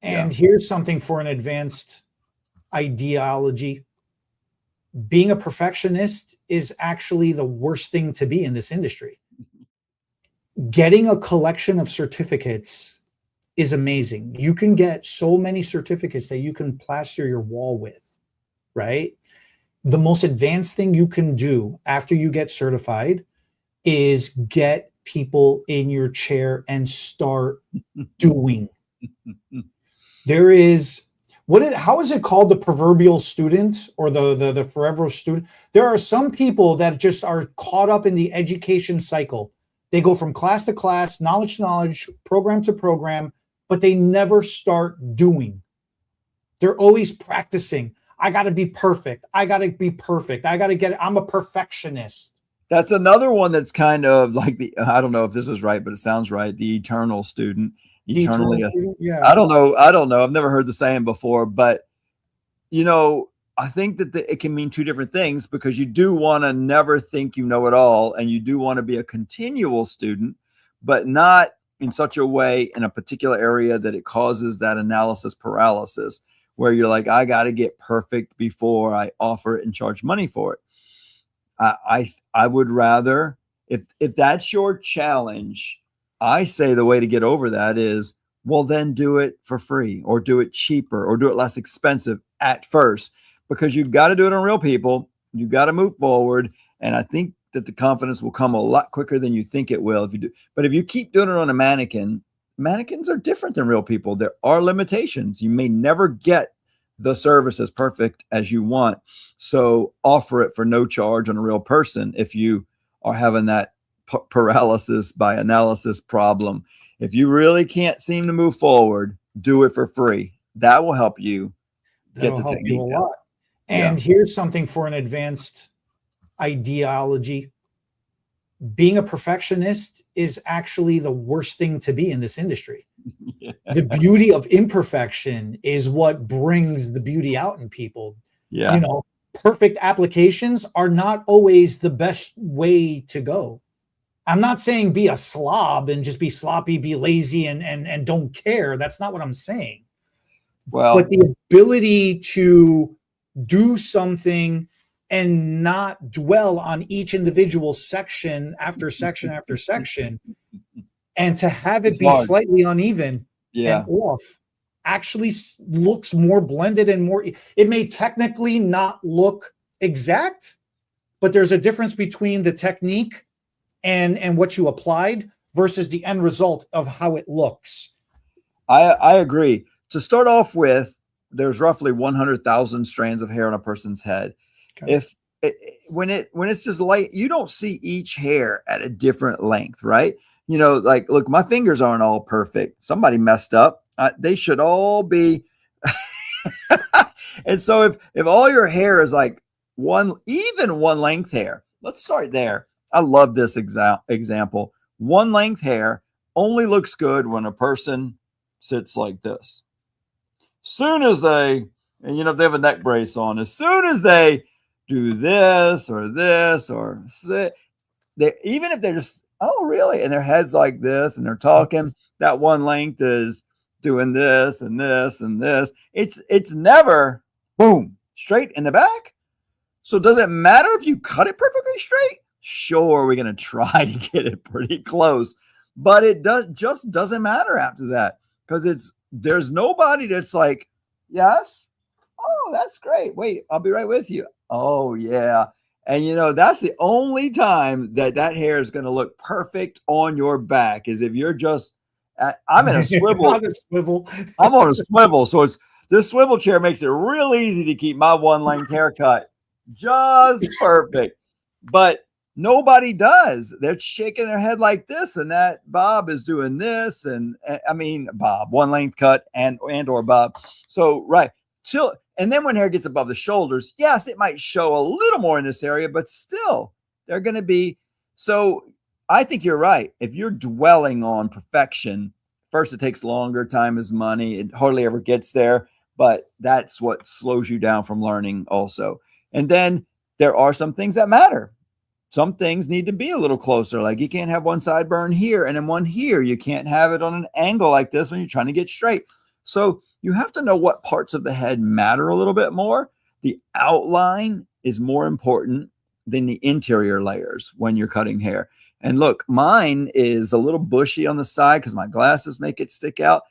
Yeah. And here's something for an advanced ideology. Being a perfectionist is actually the worst thing to be in this industry. Getting a collection of certificates is amazing. You can get so many certificates that you can plaster your wall with, right? The most advanced thing you can do after you get certified is get people in your chair and start doing. There is how is it called, the proverbial student, or the forever student? There are some people that just are caught up in the education cycle. They go from class to class, knowledge to knowledge, program to program, but they never start doing. They're always practicing. I got to be perfect. I got to be perfect. I got to get it. I'm a perfectionist. That's another one that's kind of like I don't know if this is right, but it sounds right. The eternal student. Eternally. Yeah. I don't know. I've never heard the saying before, but I think that it can mean two different things, because you do want to never think you know it all, and you do want to be a continual student, but not in such a way in a particular area that it causes that analysis paralysis, where you're like, I got to get perfect before I offer it and charge money for it. I would rather, if that's your challenge, I say the way to get over that is, well, then do it for free, or do it cheaper, or do it less expensive at first, because you've got to do it on real people. You've got to move forward. And I think that the confidence will come a lot quicker than you think it will if you do. But if you keep doing it on a mannequin, mannequins are different than real people. There are limitations. You may never get the service as perfect as you want. So offer it for no charge on a real person if you are having that paralysis by analysis problem. If you really can't seem to move forward, do it for free. That will help you. That'll help you a lot. And here's something for an advanced ideology. Being a perfectionist is actually the worst thing to be in this industry. Yeah. The beauty of imperfection is what brings the beauty out in people. Yeah. Perfect applications are not always the best way to go. I'm not saying be a slob and just be sloppy, be lazy, and don't care. That's not what I'm saying. Well, but the ability to do something and not dwell on each individual section after section after section, and to have it be slightly uneven and off, actually looks more blended and more. It may technically not look exact, but there's a difference between the technique and what you applied versus the end result of how it looks. I agree. To start off with, there's roughly 100,000 strands of hair on a person's head. Okay. When it's just light, you don't see each hair at a different length, right? Like, look, my fingers aren't all perfect. Somebody messed up. They should all be. And so if all your hair is like one length hair, let's start there. I love this example. One length hair only looks good when a person sits like this. Soon as they, and if they have a neck brace on, as soon as they do this or this or they, even if they're just, oh really, and their head's like this and they're talking, that one length is doing this and this and this. It's never boom straight in the back. So does it matter if you cut it perfectly straight? Sure, we're gonna try to get it pretty close, but it doesn't matter after that, because there's nobody that's like, yes, oh, that's great. Wait, I'll be right with you. Oh yeah. And that's the only time that hair is going to look perfect on your back, is if you're just, I'm in a swivel. I'm on a swivel. So this swivel chair makes it real easy to keep my one length haircut just perfect. But nobody does. They're shaking their head like this, and that Bob is doing this. And I mean, Bob, one length cut and or Bob. So, right. And then when hair gets above the shoulders, yes, it might show a little more in this area, but still they're going to be. So I think you're right. If you're dwelling on perfection, first, it takes longer. Time is money. It hardly ever gets there, but that's what slows you down from learning also. And then there are some things that matter. Some things need to be a little closer. Like, you can't have one sideburn here and then one here. You can't have it on an angle like this when you're trying to get straight. So you have to know what parts of the head matter a little bit more. The outline is more important than the interior layers when you're cutting hair. And look, mine is a little bushy on the side because my glasses make it stick out.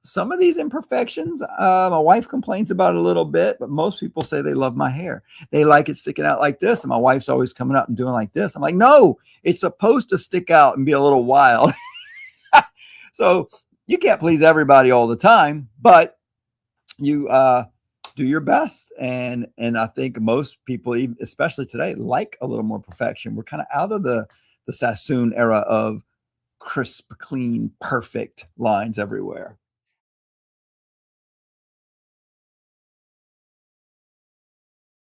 Some of these imperfections, my wife complains about a little bit, but most people say they love my hair. They like it sticking out like this. And my wife's always coming up and doing like this. I'm like, no, it's supposed to stick out and be a little wild. So you can't please everybody all the time, but you do your best. And I think most people, even, especially today, like a little more perfection. We're kind of out of the Sassoon era of crisp, clean, perfect lines everywhere.